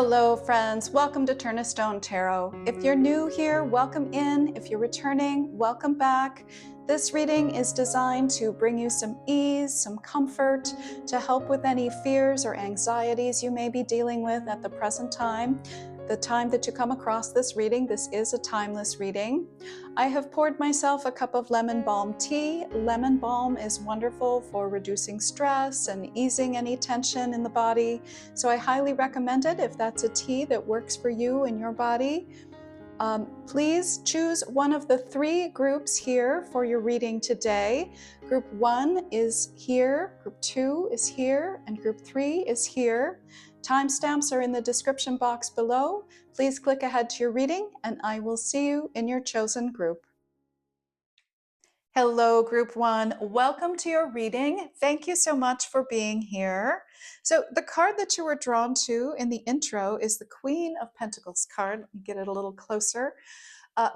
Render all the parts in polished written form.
Hello friends, welcome to Turn a Stone Tarot. If you're new here, welcome in. If you're returning, welcome back. This reading is designed to bring you some ease, some comfort, to help with any fears or anxieties you may be dealing with at the present time. The time that you come across this reading, this is a timeless reading. I have poured myself a cup of lemon balm tea. Lemon balm is wonderful for reducing stress and easing any tension in the body. So I highly recommend it if that's a tea that works for you and your body. Please choose one of the three groups here for your reading today. Group 1 is here, Group 2 is here, and Group 3 is here. Timestamps are in the description box below. Please click ahead to your reading, and I will see you in your chosen group. Hello, Group 1. Welcome to your reading. Thank you so much for being here. So the card that you were drawn to in the intro is the Queen of Pentacles card. Let me get it a little closer.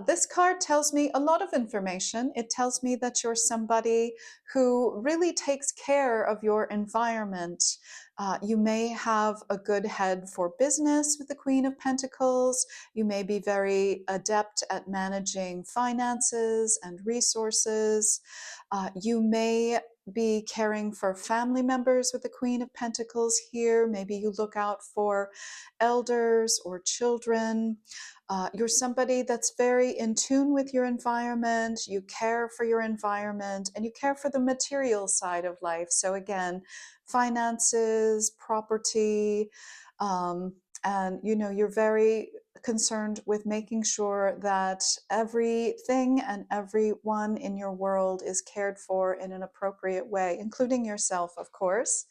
This card tells me a lot of information. It tells me that you're somebody who really takes care of your environment. You may have a good head for business with the Queen of Pentacles. You may be very adept at managing finances and resources. You may be caring for family members with the Queen of Pentacles here. Maybe you look out for elders or children. You're somebody that's very in tune with your environment. You care for your environment and you care for the material side of life. So again, finances, property, and you're very concerned with making sure that everything and everyone in your world is cared for in an appropriate way, including yourself, of course.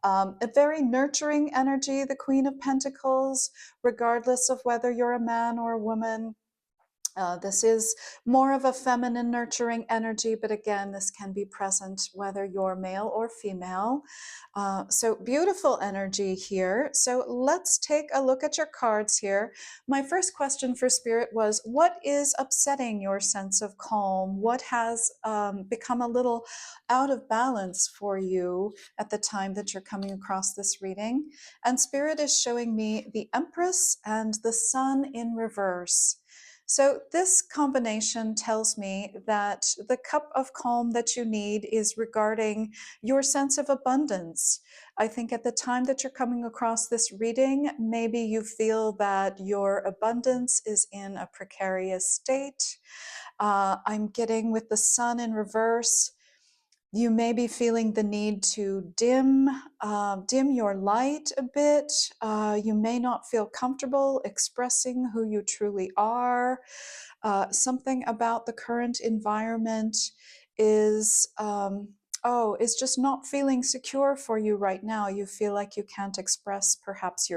A very nurturing energy, the Queen of Pentacles, regardless of whether you're a man or a woman. This is more of a feminine nurturing energy, but again, this can be present whether you're male or female. So beautiful energy here. So let's take a look at your cards here. My first question for Spirit was, what is upsetting your sense of calm? What has become a little out of balance for you at the time that you're coming across this reading? And Spirit is showing me the Empress and the Sun in reverse. So this combination tells me that the cup of calm that you need is regarding your sense of abundance. I think at the time that you're coming across this reading, maybe you feel that your abundance is in a precarious state. I'm getting with the Sun in reverse. You may be feeling the need to dim your light a bit. You may not feel comfortable expressing who you truly are. Something about the current environment is is just not feeling secure for you right now. You feel like you can't express perhaps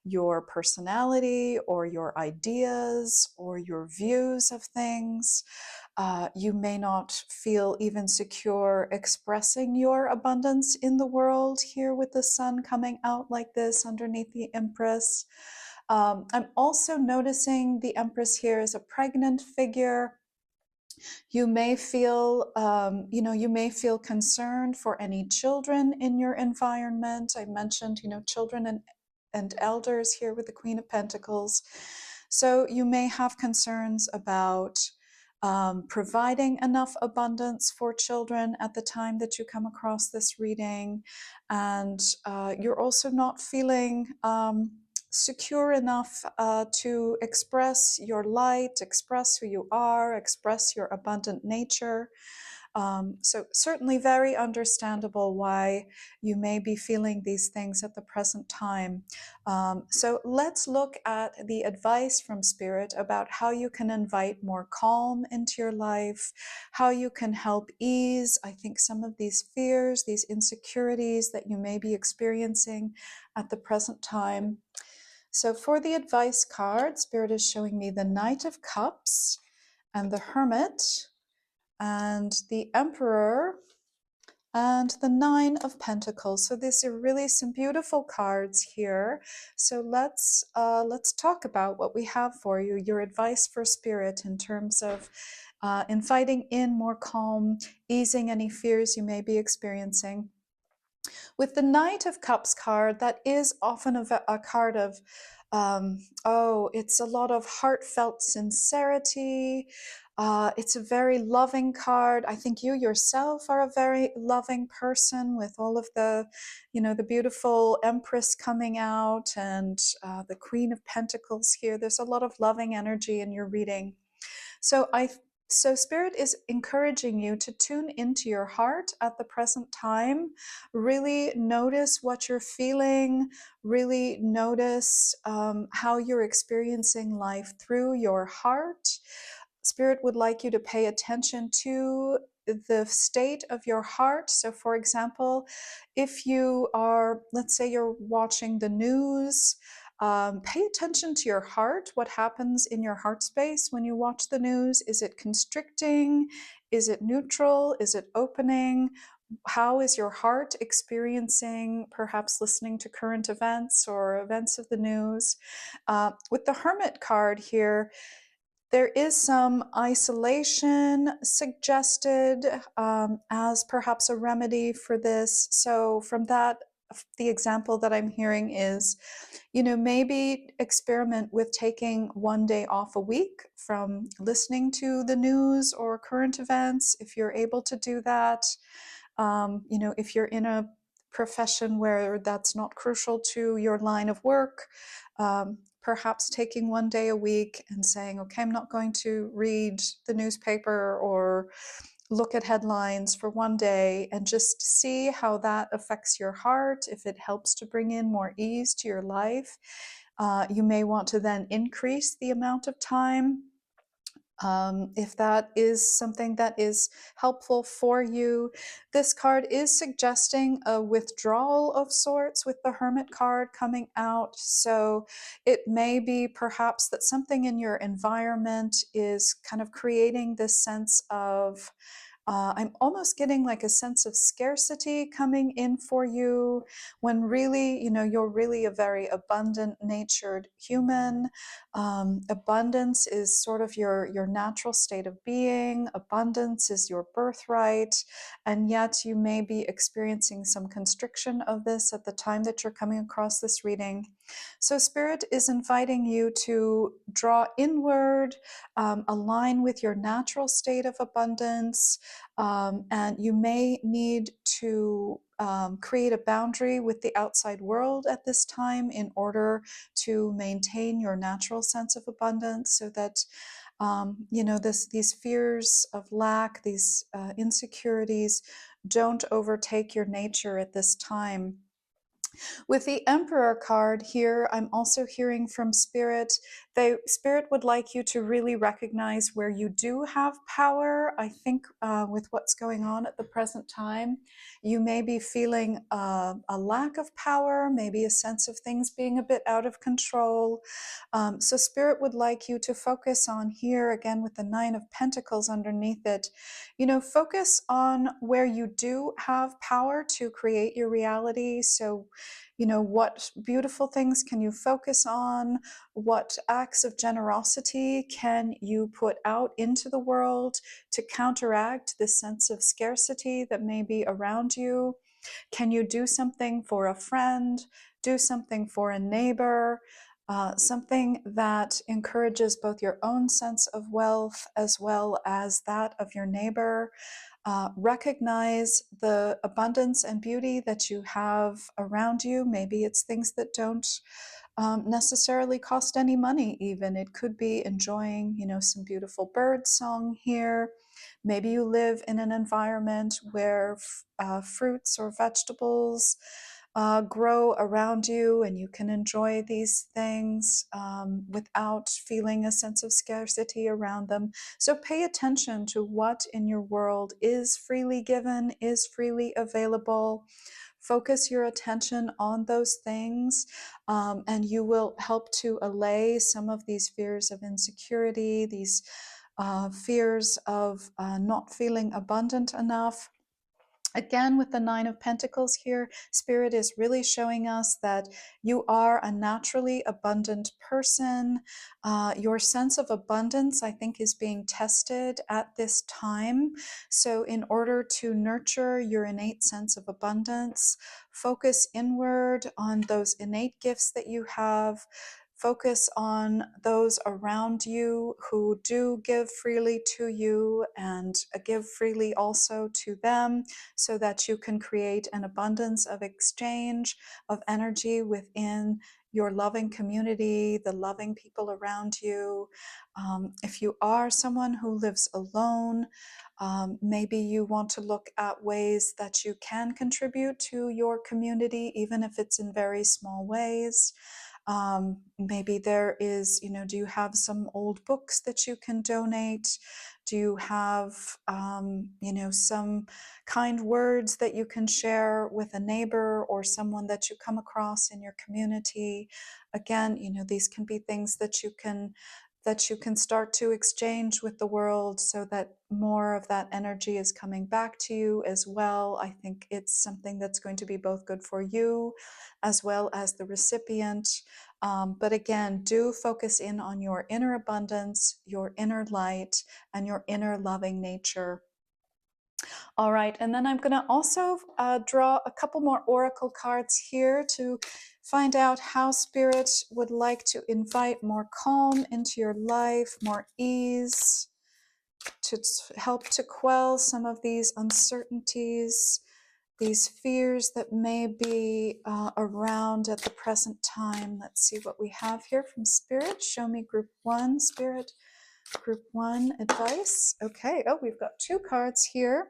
your personality or your ideas or your views of things. You may not feel even secure expressing your abundance in the world here with the Sun coming out like this underneath the Empress. I'm also noticing the Empress here as a pregnant figure. You may feel, you may feel concerned for any children in your environment. I mentioned, children and elders here with the Queen of Pentacles. So you may have concerns about providing enough abundance for children at the time that you come across this reading. And you're also not feeling secure enough to express your light, express who you are, express your abundant nature. So certainly very understandable why you may be feeling these things at the present time. So let's look at the advice from Spirit about how you can invite more calm into your life, how you can help ease, I think, some of these fears, these insecurities that you may be experiencing at the present time. So for the advice card, Spirit is showing me the Knight of Cups and the Hermit and the Emperor and the Nine of Pentacles. So these are really some beautiful cards here. So let's talk about what we have for you, your advice for Spirit in terms of inviting in more calm, easing any fears you may be experiencing. With the Knight of Cups card, that is often a card of, oh, it's a lot of heartfelt sincerity. It's a very loving card. I think you yourself are a very loving person with all of the, the beautiful Empress coming out and the Queen of Pentacles here. There's a lot of loving energy in your reading. So Spirit is encouraging you to tune into your heart at the present time. Really notice what you're feeling. Really notice how you're experiencing life through your heart. Spirit would like you to pay attention to the state of your heart. So, for example, if you are, let's say you're watching the news, pay attention to your heart. What happens in your heart space when you watch the news? Is it constricting? Is it neutral? Is it opening? How is your heart experiencing perhaps listening to current events or events of the news? With the Hermit card here, there is some isolation suggested as perhaps a remedy for this. So, from that, the example that I'm hearing is, maybe experiment with taking one day off a week from listening to the news or current events, if you're able to do that. If you're in a profession where that's not crucial to your line of work, perhaps taking one day a week and saying, okay, I'm not going to read the newspaper or look at headlines for one day, and just see how that affects your heart. If it helps to bring in more ease to your life, you may want to then increase the amount of time. If that is something that is helpful for you. This card is suggesting a withdrawal of sorts with the Hermit card coming out. So it may be perhaps that something in your environment is kind of creating this sense of, I'm almost getting like a sense of scarcity coming in for you, when really, you're really a very abundant natured human. Abundance is sort of your natural state of being. Abundance is your birthright. And yet you may be experiencing some constriction of this at the time that you're coming across this reading. So Spirit is inviting you to draw inward, align with your natural state of abundance, and you may need to create a boundary with the outside world at this time in order to maintain your natural sense of abundance, so that these fears of lack, these insecurities don't overtake your nature at this time. With the Emperor card here, I'm also hearing from Spirit. Spirit would like you to really recognize where you do have power. I think with what's going on at the present time, you may be feeling a lack of power, maybe a sense of things being a bit out of control. So Spirit would like you to focus on here, again with the Nine of Pentacles underneath it, focus on where you do have power to create your reality. So what beautiful things can you focus on? What acts of generosity can you put out into the world to counteract this sense of scarcity that may be around you? Can you do something for a friend? Do something for a neighbor? Something that encourages both your own sense of wealth as well as that of your neighbor. Recognize the abundance and beauty that you have around you. Maybe it's things that don't necessarily cost any money even. It could be enjoying, some beautiful bird song here. Maybe you live in an environment where fruits or vegetables grow around you, and you can enjoy these things without feeling a sense of scarcity around them. So pay attention to what in your world is freely given, is freely available. Focus your attention on those things, and you will help to allay some of these fears of insecurity, these fears of not feeling abundant enough. Again, with the Nine of Pentacles here, Spirit is really showing us that you are a naturally abundant person. Your sense of abundance, I think, is being tested at this time. So, in order to nurture your innate sense of abundance, focus inward on those innate gifts that you have. Focus on those around you who do give freely to you and give freely also to them, so that you can create an abundance of exchange of energy within your loving community, the loving people around you. If you are someone who lives alone, maybe you want to look at ways that you can contribute to your community, even if it's in very small ways. Maybe there is, do you have some old books that you can donate? Do you have, some kind words that you can share with a neighbor or someone that you come across in your community? Again, these can be things that you can start to exchange with the world, so that more of that energy is coming back to you as well. I think it's something that's going to be both good for you as well as the recipient. But again, do focus in on your inner abundance, your inner light, and your inner loving nature. All right, and then I'm going to also draw a couple more oracle cards here to find out how Spirit would like to invite more calm into your life, more ease, to help to quell some of these uncertainties, these fears that may be around at the present time. Let's see what we have here from Spirit. Show me group one, Spirit, group one advice. Okay, oh, we've got two cards here.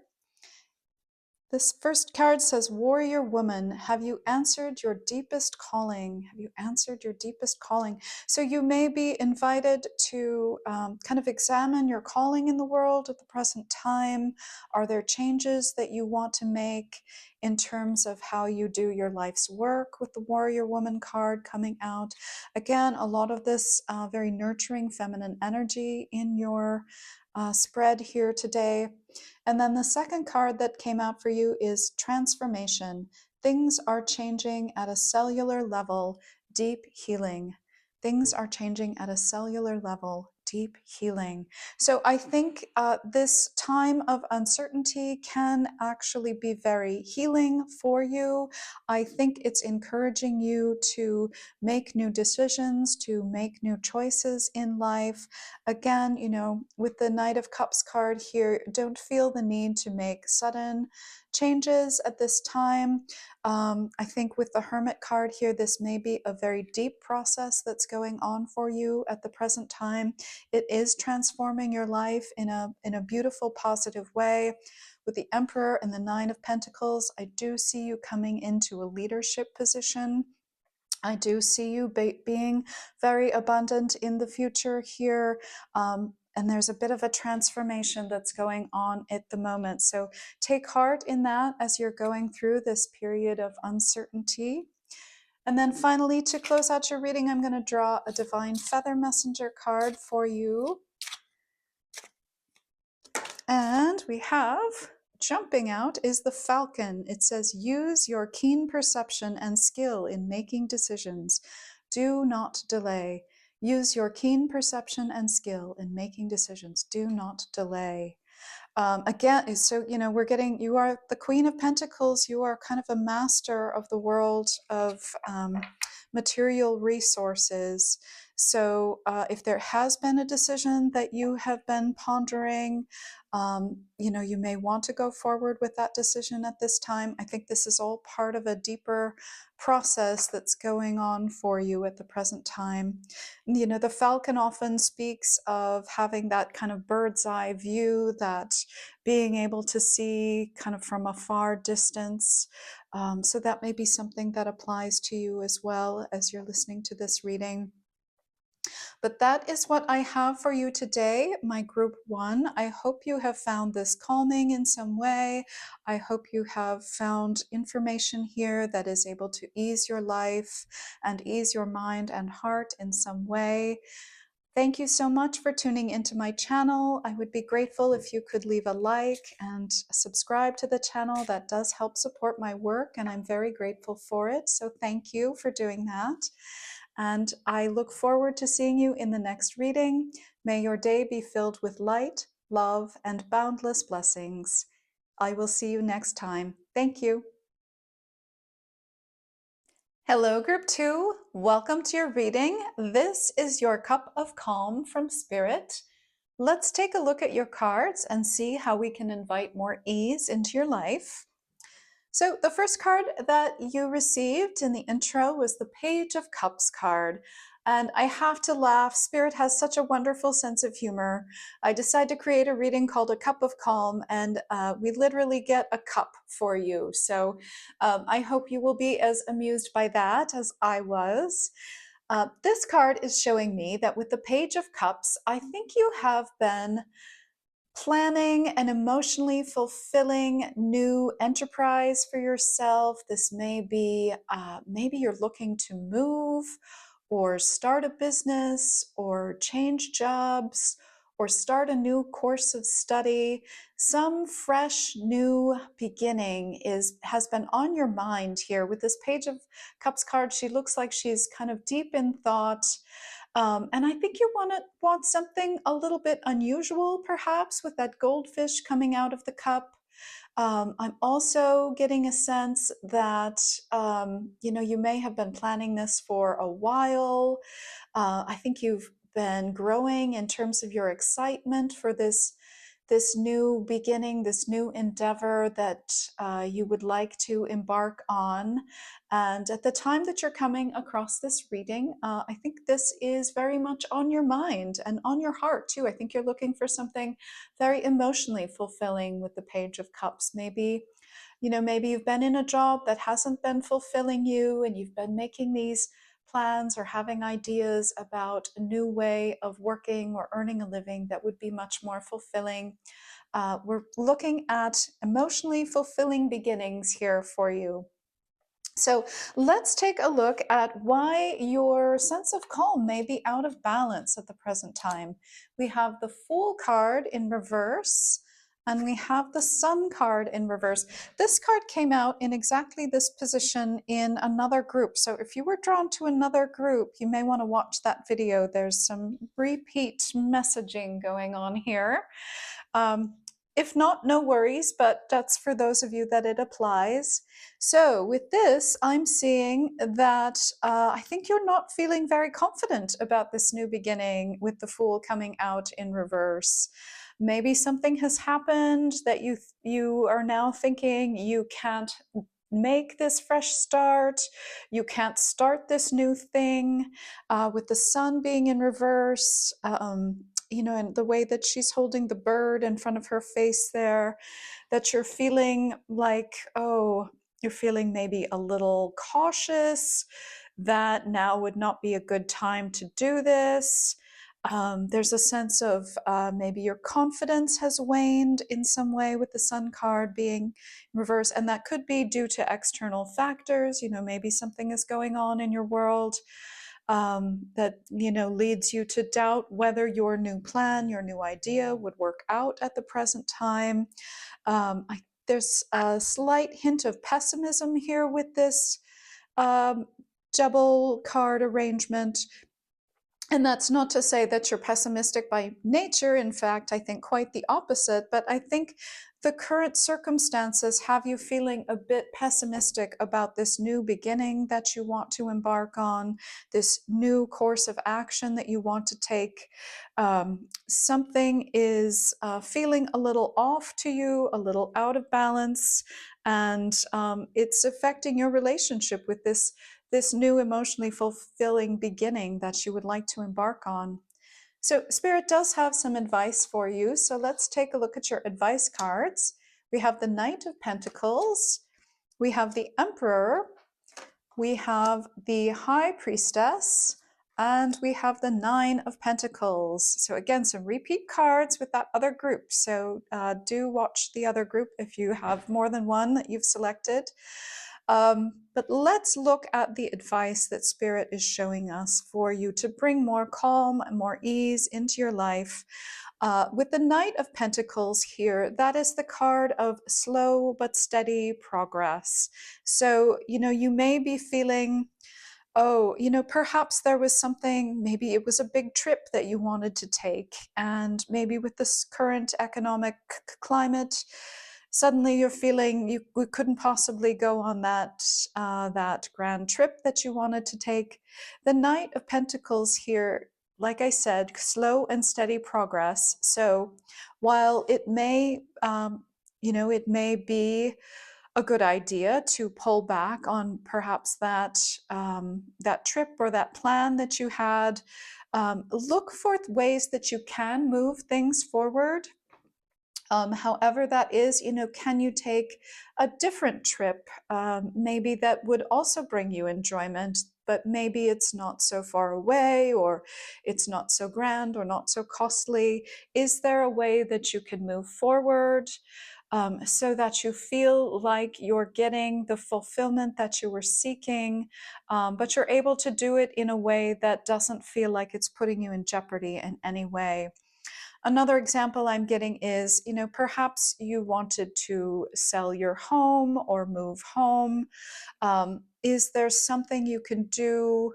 This first card says, Warrior Woman, have you answered your deepest calling? Have you answered your deepest calling? So you may be invited to kind of examine your calling in the world at the present time. Are there changes that you want to make in terms of how you do your life's work, with the Warrior Woman card coming out? Again, a lot of this very nurturing feminine energy in your spread here today. And then the second card that came out for you is Transformation. Things are changing at a cellular level, deep healing. Things are changing at a cellular level, deep healing. So I think this time of uncertainty can actually be very healing for you. I think it's encouraging you to make new decisions, to make new choices in life. Again, with the Knight of Cups card here, don't feel the need to make sudden changes at this time. I think with the Hermit card here, this may be a very deep process that's going on for you at the present time. It is transforming your life in a beautiful, positive way. With the Emperor and the Nine of Pentacles, I do see you coming into a leadership position. I do see you being very abundant in the future here. And there's a bit of a transformation that's going on at the moment. So take heart in that as you're going through this period of uncertainty. And then finally, to close out your reading, I'm going to draw a Divine Feather Messenger card for you. And we have, jumping out is the Falcon. It says, use your keen perception and skill in making decisions. Do not delay. Use your keen perception and skill in making decisions. Do not delay. Again, so, you are the Queen of Pentacles. You are kind of a master of the world of material resources. So if there has been a decision that you have been pondering, you may want to go forward with that decision at this time. I think this is all part of a deeper process that's going on for you at the present time. The Falcon often speaks of having that kind of bird's eye view, that being able to see kind of from a far distance. So that may be something that applies to you as well as you're listening to this reading. But that is what I have for you today, my group one. I hope you have found this calming in some way. I hope you have found information here that is able to ease your life and ease your mind and heart in some way. Thank you so much for tuning into my channel. I would be grateful if you could leave a like and subscribe to the channel. That does help support my work, and I'm very grateful for it. So thank you for doing that. And I look forward to seeing you in the next reading. May your day be filled with light, love, and boundless blessings. I will see you next time. Thank you. Hello, Group 2. Welcome to your reading. This is your cup of calm from Spirit. Let's take a look at your cards and see how we can invite more ease into your life. So the first card that you received in the intro was the Page of Cups card. And I have to laugh. Spirit has such a wonderful sense of humor. I decided to create a reading called A Cup of Calm, and we literally get a cup for you. So I hope you will be as amused by that as I was. This card is showing me that with the Page of Cups, I think you have been planning an emotionally fulfilling new enterprise for yourself. This may be, maybe you're looking to move or start a business or change jobs or start a new course of study. Some fresh new beginning has been on your mind here. With this Page of Cups card, she looks like she's kind of deep in thought. And I think you want something a little bit unusual, perhaps, with that goldfish coming out of the cup. I'm also getting a sense that you may have been planning this for a while. I think you've been growing in terms of your excitement for this new beginning, this new endeavor that you would like to embark on. And at the time that you're coming across this reading, I think this is very much on your mind and on your heart too. I think you're looking for something very emotionally fulfilling with the Page of Cups. Maybe you've been in a job that hasn't been fulfilling you, and you've been making these plans or having ideas about a new way of working or earning a living that would be much more fulfilling. We're looking at emotionally fulfilling beginnings here for you. So let's take a look at why your sense of calm may be out of balance at the present time. We have the Fool card in reverse, and we have the Sun card in reverse. This card came out in exactly this position in another group. So if you were drawn to another group, you may want to watch that video. There's some repeat messaging going on here. If not, no worries, but that's for those of you that it applies. So with this, I'm seeing that I think you're not feeling very confident about this new beginning with the Fool coming out in reverse. Maybe something has happened that you are now thinking you can't make this fresh start, you can't start this new thing. With the Sun being in reverse, and the way that she's holding the bird in front of her face there, that you're feeling like, oh, you're feeling maybe a little cautious, that now would not be a good time to do this. There's a sense of maybe your confidence has waned in some way with the Sun card being in reverse, and that could be due to external factors. Maybe something is going on in your world that leads you to doubt whether your new plan, your new idea would work out at the present time. There's a slight hint of pessimism here with this um, double card arrangement. And that's not to say that you're pessimistic by nature. In fact, I think quite the opposite. But I think the current circumstances have you feeling a bit pessimistic about this new beginning that you want to embark on, this new course of action that you want to take. Something is feeling a little off to you, a little out of balance, and it's affecting your relationship with this new emotionally fulfilling beginning that you would like to embark on. So Spirit does have some advice for you. So let's take a look at your advice cards. We have the Knight of Pentacles, we have the Emperor, we have the High Priestess, and we have the Nine of Pentacles. So again, some repeat cards with that other group. So do watch the other group if you have more than one that you've selected. But let's look at the advice that Spirit is showing us for you to bring more calm and more ease into your life. With the Knight of Pentacles here, that is the card of slow but steady progress. So, you may be feeling, oh, perhaps there was something, maybe it was a big trip that you wanted to take. And maybe with this current economic climate, suddenly you're feeling we couldn't possibly go on that grand trip that you wanted to take. The Knight of Pentacles here, like I said, slow and steady progress. So while it may be a good idea to pull back on perhaps that trip or that plan that you had. Look for ways that you can move things forward. However that is, can you take a different trip, maybe that would also bring you enjoyment, but maybe it's not so far away, or it's not so grand, or not so costly? Is there a way that you can move forward, so that you feel like you're getting the fulfillment that you were seeking, but you're able to do it in a way that doesn't feel like it's putting you in jeopardy in any way? Another example I'm getting is, perhaps you wanted to sell your home or move home. Is there something you can do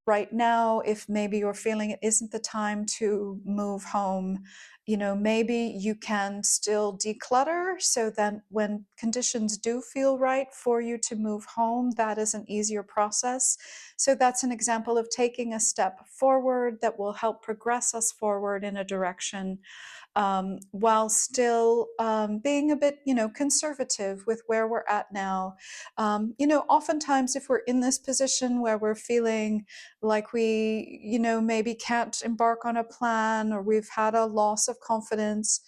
right now, if maybe you're feeling it isn't the time to move home? Maybe you can still declutter so that when conditions do feel right for you to move home, that is an easier process. So that's an example of taking a step forward that will help progress us forward in a direction, while still being a bit, conservative with where we're at now. Oftentimes, if we're in this position where we're feeling like we, maybe can't embark on a plan, or we've had a loss of confidence,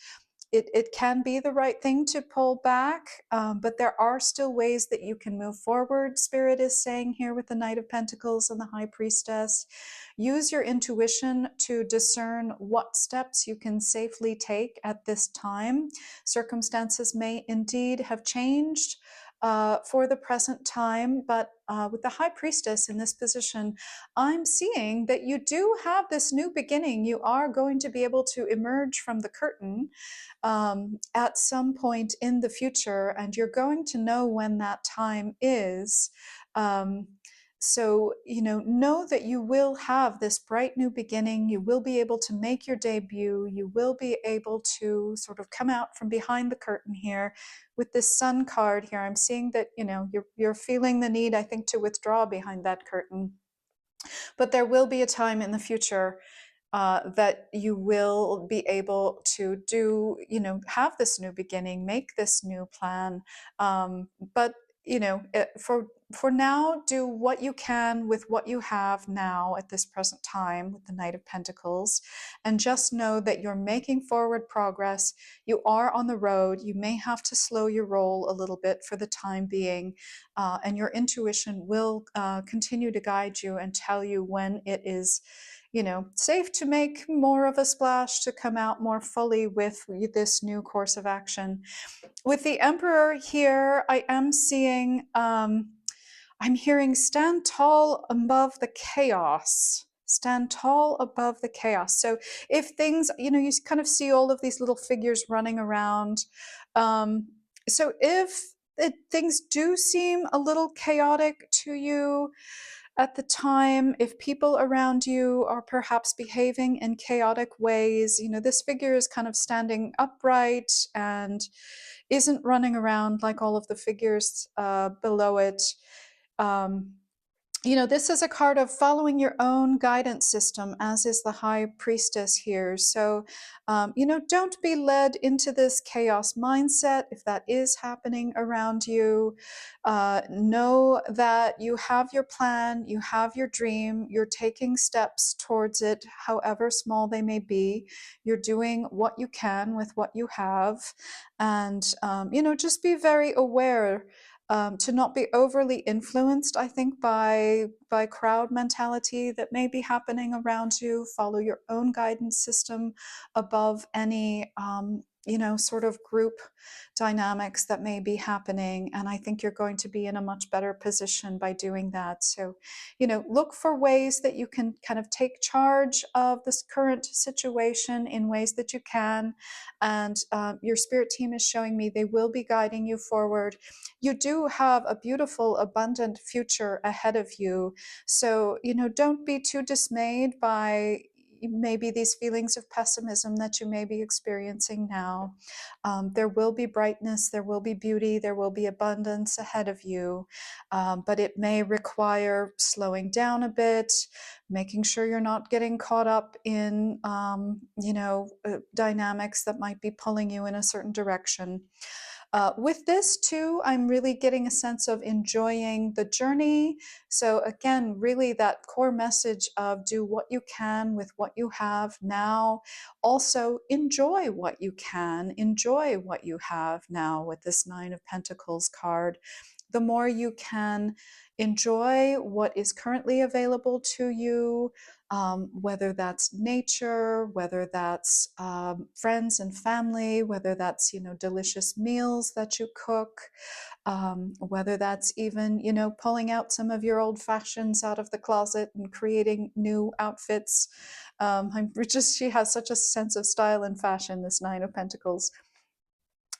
it can be the right thing to pull back, but there are still ways that you can move forward. Spirit is saying here with the Knight of Pentacles and the High Priestess, use your intuition to discern what steps you can safely take at this time. Circumstances may indeed have changed for the present time, but with the High Priestess in this position, I'm seeing that you do have this new beginning. You are going to be able to emerge from the curtain at some point in the future, and you're going to know when that time is. So, know that you will have this bright new beginning. You will be able to make your debut. You will be able to sort of come out from behind the curtain here. With this Sun card here, I'm seeing that, you're feeling the need, I think, to withdraw behind that curtain. But there will be a time in the future that you will be able to do, have this new beginning, make this new plan. But for now, do what you can with what you have now at this present time with the Knight of Pentacles, and just know that you're making forward progress. You are on the road. You may have to slow your roll a little bit for the time being, and your intuition will continue to guide you and tell you when it is, safe to make more of a splash, to come out more fully with this new course of action. With the Emperor here, I am seeing, I'm hearing stand tall above the chaos. Stand tall above the chaos. So if things, you kind of see all of these little figures running around. So if things do seem a little chaotic to you at the time, if people around you are perhaps behaving in chaotic ways, this figure is kind of standing upright and isn't running around like all of the figures below it. Um, this is a card of following your own guidance system, as is the High Priestess here. So, don't be led into this chaos mindset if that is happening around you. Know that you have your plan, you have your dream, you're taking steps towards it, however small they may be. You're doing what you can with what you have. And, just be very aware to not be overly influenced, I think, by crowd mentality that may be happening around you. Follow your own guidance system above any sort of group dynamics that may be happening. And I think you're going to be in a much better position by doing that. So, look for ways that you can kind of take charge of this current situation in ways that you can. And your spirit team is showing me they will be guiding you forward. You do have a beautiful, abundant future ahead of you. So, don't be too dismayed by maybe these feelings of pessimism that you may be experiencing now. There will be brightness, there will be beauty, there will be abundance ahead of you, but it may require slowing down a bit, making sure you're not getting caught up in, dynamics that might be pulling you in a certain direction. With this too, I'm really getting a sense of enjoying the journey. So, again, really that core message of do what you can with what you have now. Also, enjoy what you can, enjoy what you have now with this Nine of Pentacles card. The more you can enjoy what is currently available to you, whether that's nature, whether that's friends and family, whether that's delicious meals that you cook, whether that's even pulling out some of your old fashions out of the closet and creating new outfits. She has such a sense of style and fashion, this Nine of Pentacles.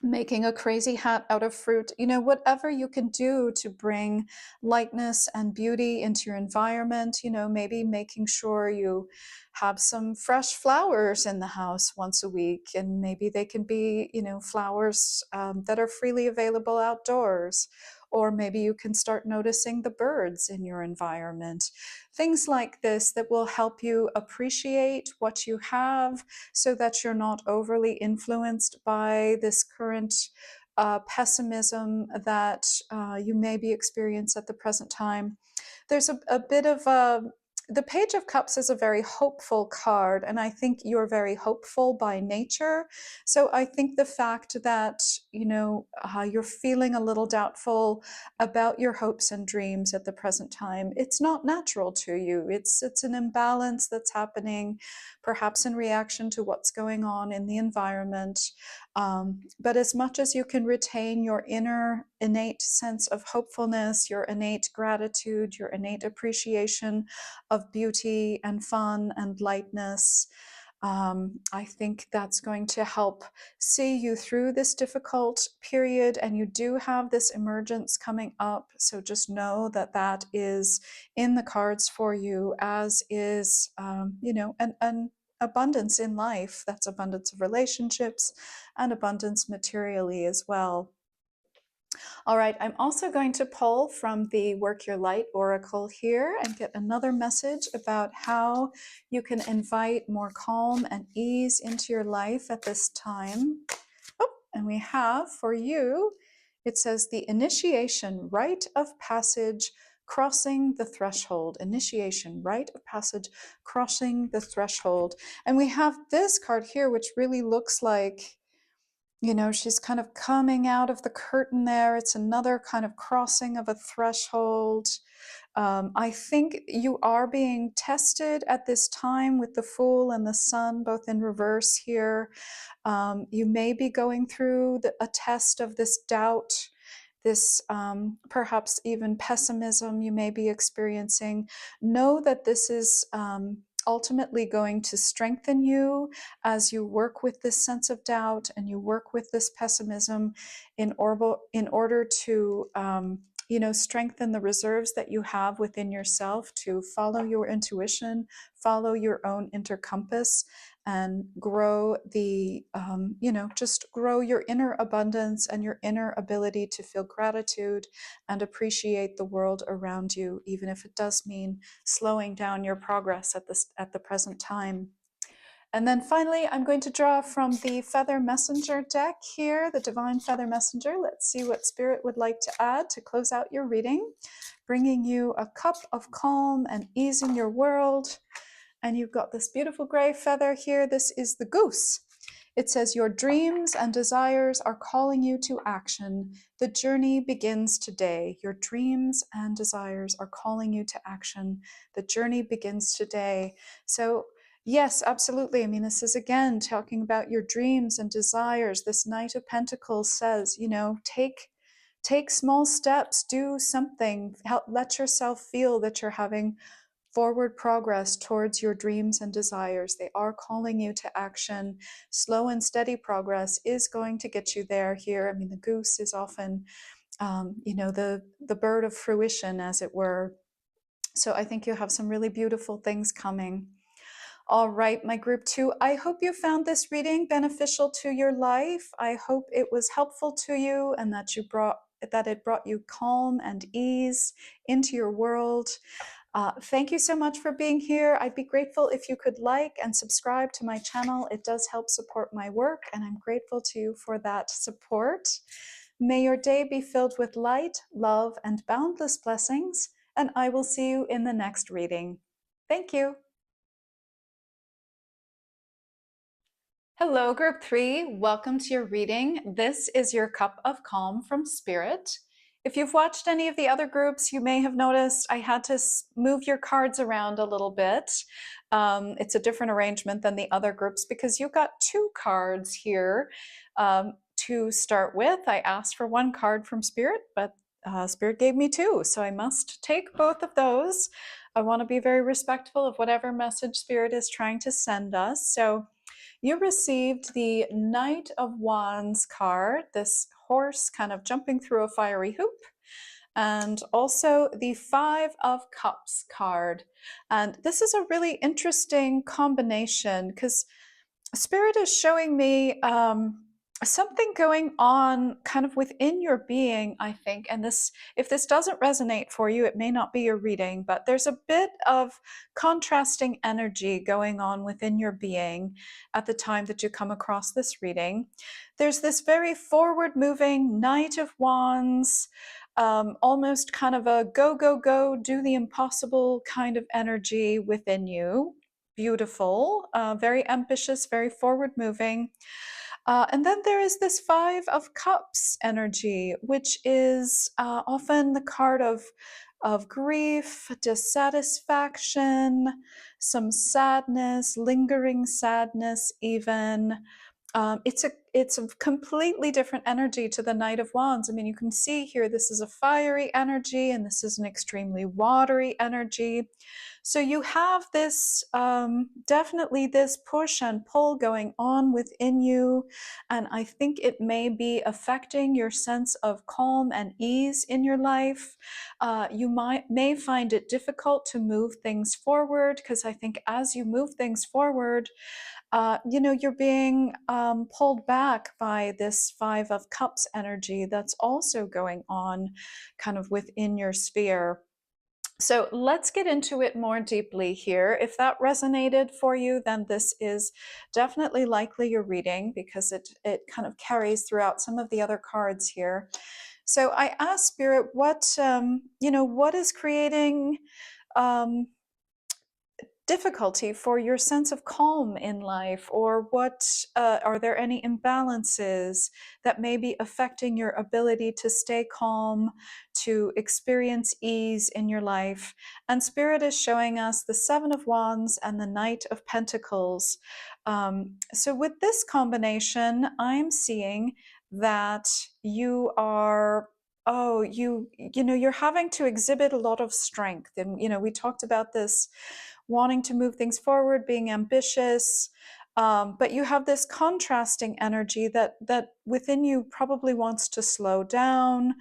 Making a crazy hat out of fruit, whatever you can do to bring lightness and beauty into your environment, maybe making sure you have some fresh flowers in the house once a week, and maybe they can be, flowers that are freely available outdoors. Or maybe you can start noticing the birds in your environment. Things like this that will help you appreciate what you have, so that you're not overly influenced by this current pessimism that you may be experiencing at the present time. There's a bit of the Page of Cups is a very hopeful card, and I think you're very hopeful by nature. So I think the fact that you're feeling a little doubtful about your hopes and dreams at the present time, it's not natural to you. It's an imbalance that's happening, perhaps in reaction to what's going on in the environment. But as much as you can retain your inner innate sense of hopefulness, your innate gratitude, your innate appreciation of beauty and fun and lightness, I think that's going to help see you through this difficult period. And you do have this emergence coming up. So just know that that is in the cards for you, as is, an abundance in life. That's abundance of relationships and abundance materially as well. All right, I'm also going to pull from the Work Your Light Oracle here and get another message about how you can invite more calm and ease into your life at this time. Oh, and we have for you, it says the initiation, rite of passage, crossing the threshold. Initiation, rite of passage, crossing the threshold. And we have this card here, which really looks like, she's kind of coming out of the curtain there. It's another kind of crossing of a threshold. I think you are being tested at this time with the Fool and the Sun both in reverse here. You may be going through a test of this doubt, this perhaps even pessimism you may be experiencing. Know that this is ultimately going to strengthen you as you work with this sense of doubt and you work with this pessimism in order to strengthen the reserves that you have within yourself to follow your intuition, follow your own inner compass, and grow just grow your inner abundance and your inner ability to feel gratitude and appreciate the world around you, even if it does mean slowing down your progress at the present time. And then finally, I'm going to draw from the Feather Messenger deck here, the Divine Feather Messenger. Let's see what Spirit would like to add to close out your reading, bringing you a cup of calm and ease in your world. And you've got this beautiful gray feather here. This is the goose. It says, your dreams and desires are calling you to action. The journey begins today. Your dreams and desires are calling you to action. The journey begins today. So, Yes, absolutely. I mean, this is again talking about your dreams and desires. This Knight of Pentacles says, take small steps, do something, help, let yourself feel that you're having forward progress towards your dreams and desires. They are calling you to action. Slow and steady progress is going to get you there here. I mean, the goose is often, the bird of fruition, as it were. So I think you have some really beautiful things coming. All right, my group 2, I hope you found this reading beneficial to your life. I hope it was helpful to you and that it brought you calm and ease into your world. Thank you so much for being here. I'd be grateful if you could like and subscribe to my channel. It does help support my work, and I'm grateful to you for that support. May your day be filled with light, love, and boundless blessings, and I will see you in the next reading. Thank you. Hello, Group 3. Welcome to your reading. This is your cup of calm from Spirit. If you've watched any of the other groups, you may have noticed I had to move your cards around a little bit. It's a different arrangement than the other groups because you got 2 cards here to start with. I asked for 1 card from Spirit, but Spirit gave me 2, so I must take both of those. I want to be very respectful of whatever message Spirit is trying to send us. So you received the Knight of Wands card, this horse kind of jumping through a fiery hoop, and also the Five of Cups card. And this is a really interesting combination because Spirit is showing me something going on kind of within your being, I think. And if this doesn't resonate for you, it may not be your reading, but there's a bit of contrasting energy going on within your being at the time that you come across this reading. There's this very forward moving Knight of Wands, almost kind of a go, go, go, do the impossible kind of energy within you. Beautiful, very ambitious, very forward moving. And then there is this Five of Cups energy, which is often the card of grief, dissatisfaction, some sadness, lingering sadness even. It's a completely different energy to the Knight of Wands. I mean, you can see here, this is a fiery energy and this is an extremely watery energy. So you have this, definitely this push and pull going on within you. And I think it may be affecting your sense of calm and ease in your life. You may find it difficult to move things forward because I think as you move things forward, you're being pulled back by this Five of Cups energy that's also going on kind of within your sphere. So let's get into it more deeply here. If that resonated for you, then this is definitely likely your reading because it kind of carries throughout some of the other cards here. So I asked Spirit, what is creating difficulty for your sense of calm in life, or what are there any imbalances that may be affecting your ability to stay calm, to experience ease in your life? And Spirit is showing us the Seven of Wands and the Knight of Pentacles. So with this combination, I'm seeing that you are you're having to exhibit a lot of strength. And we talked about this, wanting to move things forward, being ambitious, but you have this contrasting energy that within you probably wants to slow down,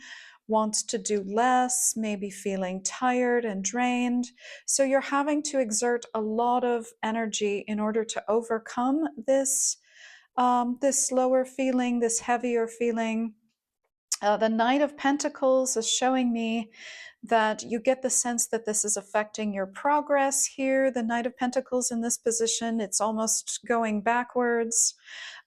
wants to do less, maybe feeling tired and drained. So you're having to exert a lot of energy in order to overcome this this slower feeling, this heavier feeling. The Knight of Pentacles is showing me that you get the sense that this is affecting your progress here. The Knight of Pentacles in this position, it's almost going backwards.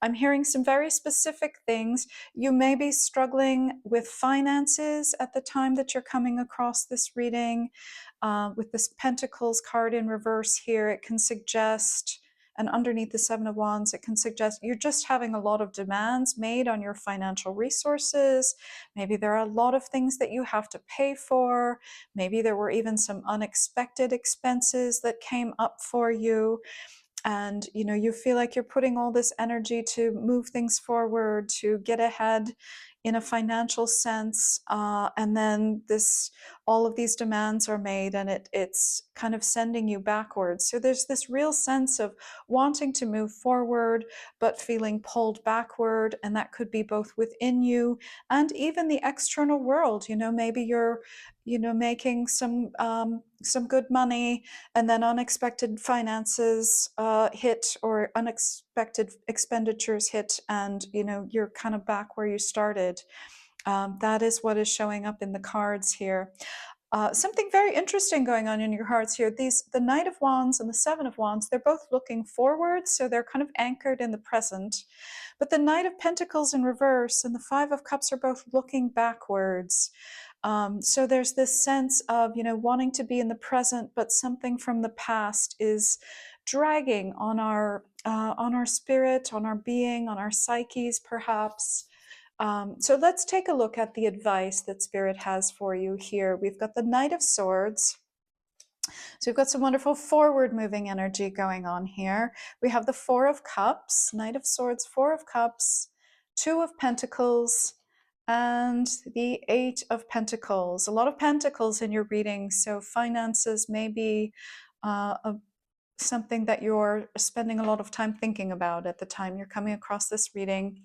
I'm hearing some very specific things. You may be struggling with finances at the time that you're coming across this reading. With this Pentacles card in reverse here, it can suggest, and underneath the Seven of Wands, it can suggest you're just having a lot of demands made on your financial resources. Maybe there are a lot of things that you have to pay for. Maybe there were even some unexpected expenses that came up for you. and you feel like you're putting all this energy to move things forward, to get ahead in a financial sense, and then all of these demands are made, and it's kind of sending you backwards. So there's this real sense of wanting to move forward but feeling pulled backward, and that could be both within you and even the external world. Maybe you're making some good money, and then unexpected finances hit, or unexpected expenditures hit, and you're kind of back where you started. That is what is showing up in the cards here. Something very interesting going on in your cards here. The Knight of Wands and the Seven of Wands, they're both looking forward, so they're kind of anchored in the present. But the Knight of Pentacles in reverse and the Five of Cups are both looking backwards. So there's this sense of, wanting to be in the present, but something from the past is dragging on our spirit, on our being, on our psyches, perhaps. So let's take a look at the advice that Spirit has for you here. We've got the Knight of Swords. So we've got some wonderful forward moving energy going on here. We have the Four of Cups, Knight of Swords, Four of Cups, Two of Pentacles, and the Eight of Pentacles. A lot of pentacles in your reading, so finances may be something that you're spending a lot of time thinking about at the time you're coming across this reading.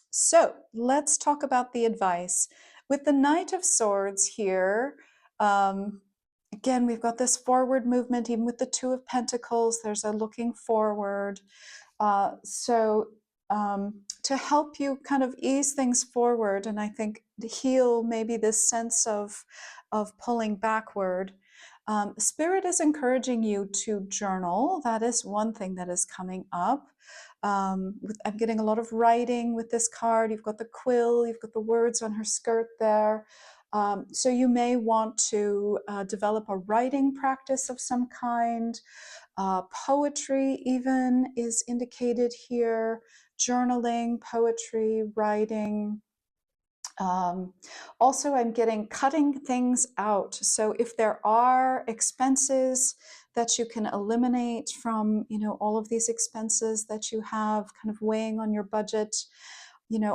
So let's talk about the advice. With the Knight of Swords here, again, we've got this forward movement. Even with the Two of Pentacles, there's a looking forward. To help you kind of ease things forward, and I think to heal maybe this sense of pulling backward, Spirit is encouraging you to journal. That is one thing that is coming up. I'm getting a lot of writing with this card. You've got the quill, you've got the words on her skirt there. So you may want to develop a writing practice of some kind. Poetry even is indicated here. Journaling, poetry, writing. Also, I'm getting cutting things out. So if there are expenses that you can eliminate from, all of these expenses that you have kind of weighing on your budget,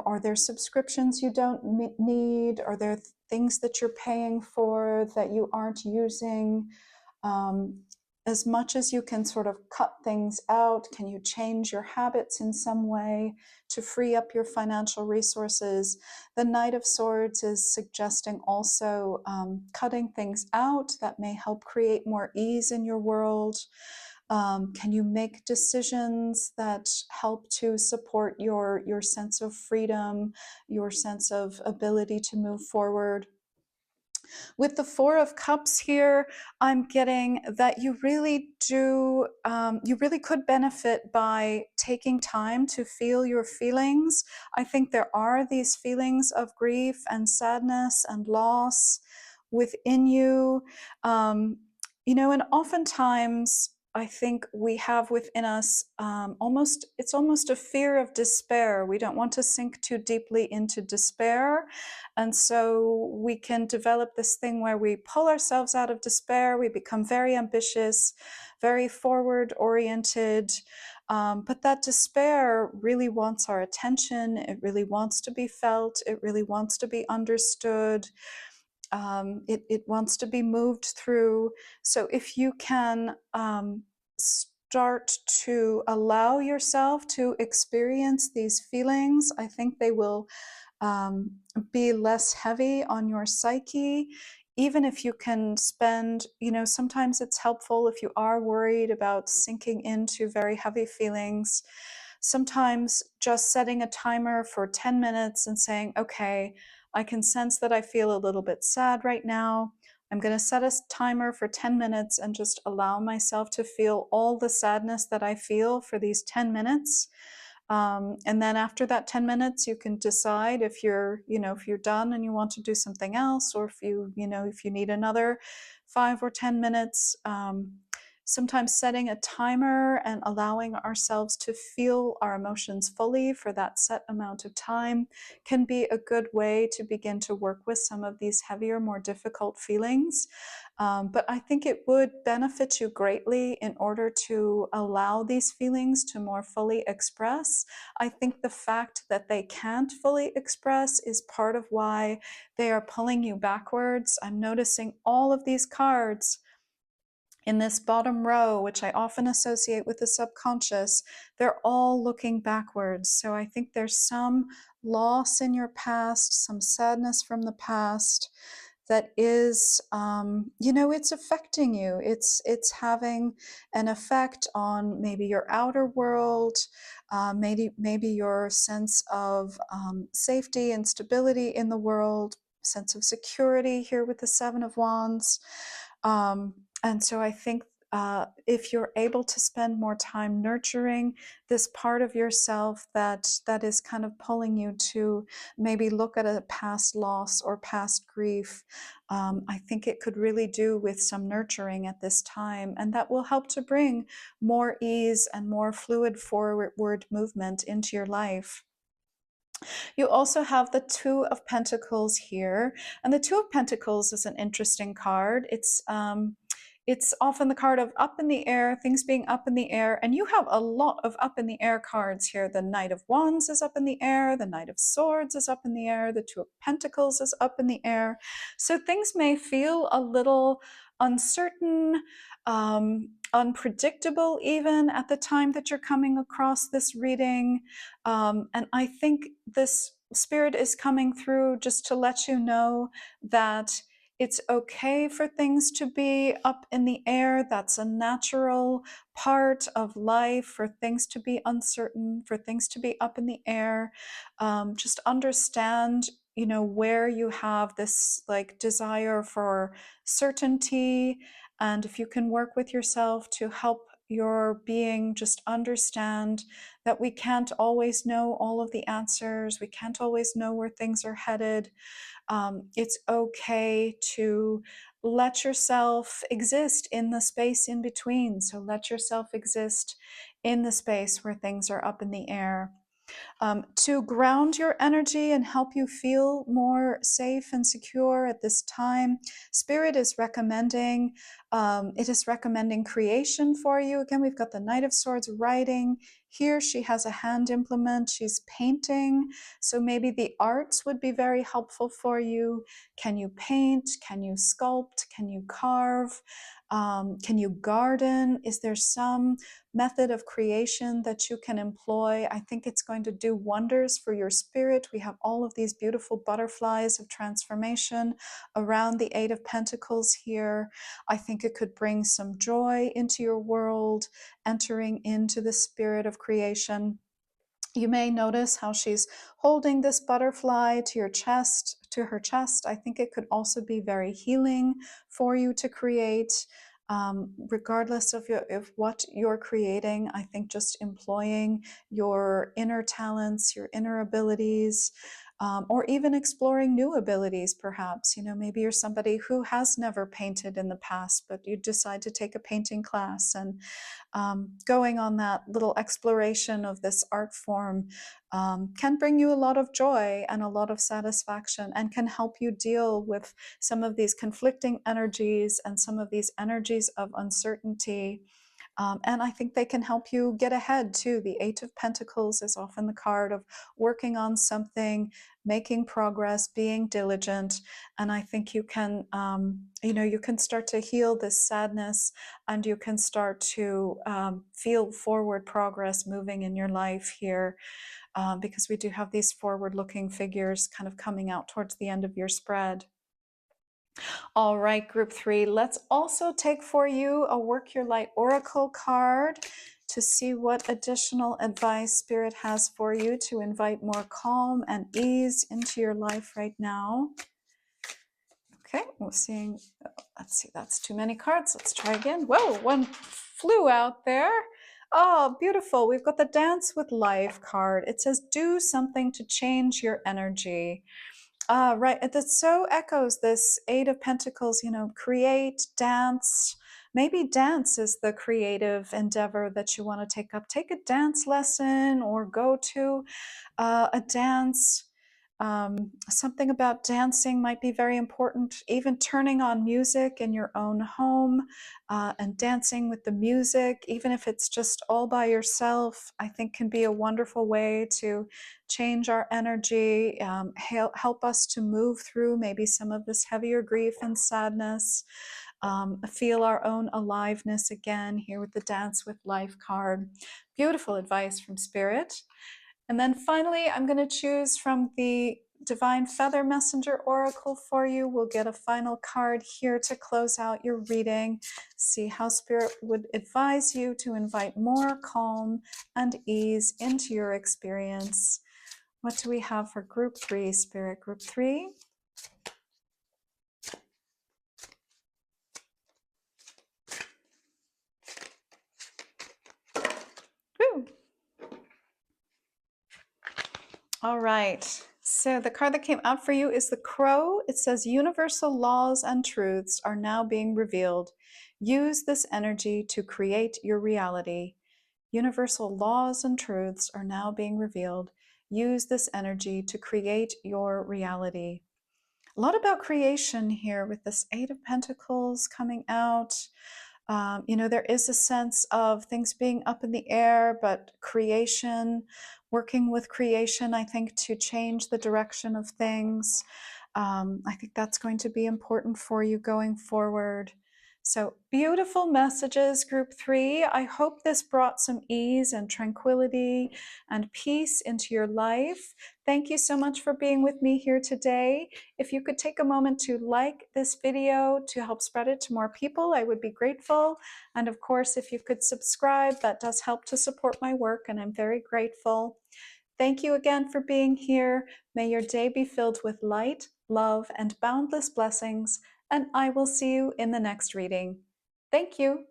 are there subscriptions you don't need? Are there things that you're paying for that you aren't using? As much as you can sort of cut things out, can you change your habits in some way to free up your financial resources? The Knight of Swords is suggesting also cutting things out that may help create more ease in your world. Can you make decisions that help to support your sense of freedom, your sense of ability to move forward? With the Four of Cups here, I'm getting that you really could benefit by taking time to feel your feelings. I think there are these feelings of grief and sadness and loss within you. And oftentimes I think we have within us it's almost a fear of despair. We don't want to sink too deeply into despair. And so we can develop this thing where we pull ourselves out of despair. We become very ambitious, very forward oriented. But that despair really wants our attention. It really wants to be felt. It really wants to be understood. It wants to be moved through. So if you can start to allow yourself to experience these feelings, I think they will be less heavy on your psyche. Even if you can spend, sometimes it's helpful if you are worried about sinking into very heavy feelings. Sometimes just setting a timer for 10 minutes and saying, okay, I can sense that I feel a little bit sad right now. I'm going to set a timer for 10 minutes and just allow myself to feel all the sadness that I feel for these 10 minutes. And then after that 10 minutes, you can decide if you're done and you want to do something else, or if you need another 5 or 10 minutes. Sometimes setting a timer and allowing ourselves to feel our emotions fully for that set amount of time can be a good way to begin to work with some of these heavier, more difficult feelings. But I think it would benefit you greatly in order to allow these feelings to more fully express. I think the fact that they can't fully express is part of why they are pulling you backwards. I'm noticing all of these cards in this bottom row, which I often associate with the subconscious, they're all looking backwards. So I think there's some loss in your past, some sadness from the past that is, it's affecting you. It's having an effect on maybe your outer world, maybe your sense of safety and stability in the world, sense of security here with the Seven of Wands. And so I think if you're able to spend more time nurturing this part of yourself that is kind of pulling you to maybe look at a past loss or past grief, I think it could really do with some nurturing at this time, and that will help to bring more ease and more fluid forward movement into your life. You also have the Two of Pentacles here, and the Two of Pentacles is an interesting card. It's often the card of up in the air, things being up in the air, and you have a lot of up in the air cards here. The Knight of Wands is up in the air, the Knight of Swords is up in the air, the Two of Pentacles is up in the air. So things may feel a little uncertain, unpredictable even at the time that you're coming across this reading. And I think this spirit is coming through just to let you know that it's okay for things to be up in the air. That's a natural part of life, for things to be uncertain, for things to be up in the air. Just understand, where you have this like desire for certainty. And if you can work with yourself to help your being just understand that we can't always know all of the answers, we can't always know where things are headed. It's okay to let yourself exist in the space in between. So let yourself exist in the space where things are up in the air. To ground your energy and help you feel more safe and secure at this time, Spirit is recommending, creation for you. Again, we've got the Knight of Swords writing. Here she has a hand implement, she's painting. So maybe the arts would be very helpful for you. Can you paint? Can you sculpt? Can you carve? Can you garden? Is there some method of creation that you can employ? I think it's going to do wonders for your spirit. We have all of these beautiful butterflies of transformation around the Eight of Pentacles here. I think it could bring some joy into your world, entering into the spirit of creation. You may notice how she's holding this butterfly to her chest. I think it could also be very healing for you to create. Regardless of what you're creating, I think just employing your inner talents, your inner abilities, or even exploring new abilities, perhaps. Maybe you're somebody who has never painted in the past, but you decide to take a painting class, and going on that little exploration of this art form can bring you a lot of joy and a lot of satisfaction, and can help you deal with some of these conflicting energies and some of these energies of uncertainty. And I think they can help you get ahead too. The Eight of Pentacles is often the card of working on something, making progress, being diligent. And I think you can, you can start to heal this sadness, and you can start to feel forward progress moving in your life here, because we do have these forward-looking figures kind of coming out towards the end of your spread. All right, group 3, let's also take for you a Work Your Light Oracle card to see what additional advice Spirit has for you to invite more calm and ease into your life right now. Okay, we're seeing, let's see, that's too many cards. Let's try again. Whoa, one flew out there. Oh, beautiful. We've got the Dance with Life card. It says, do something to change your energy. Right. That so echoes this Eight of Pentacles, create, dance, Maybe dance is the creative endeavor that you want to take up. Take a dance lesson or go to a dance. Something about dancing might be very important. Even turning on music in your own home and dancing with the music, even if it's just all by yourself, I think can be a wonderful way to change our energy, help us to move through maybe some of this heavier grief and sadness. Feel our own aliveness again here with the Dance with Life card. Beautiful advice from Spirit. And then finally, I'm going to choose from the Divine Feather Messenger Oracle for you. We'll get a final card here to close out your reading. See how Spirit would advise you to invite more calm and ease into your experience. What do we have for Group 3, Spirit? Group 3. Woo. All right. So the card that came out for you is the Crow. It says universal laws and truths are now being revealed. Use this energy to create your reality. Universal laws and truths are now being revealed. Use this energy to create your reality. A lot about creation here with this Eight of Pentacles coming out. There is a sense of things being up in the air, but creation, working with creation, I think, to change the direction of things. I think that's going to be important for you going forward. So beautiful messages, Group 3. I hope this brought some ease and tranquility and peace into your life. Thank you so much for being with me here today. If you could take a moment to like this video to help spread it to more people, I would be grateful. And of course, if you could subscribe, that does help to support my work, and I'm very grateful. Thank you again for being here. May your day be filled with light, love, and boundless blessings, and I will see you in the next reading. Thank you.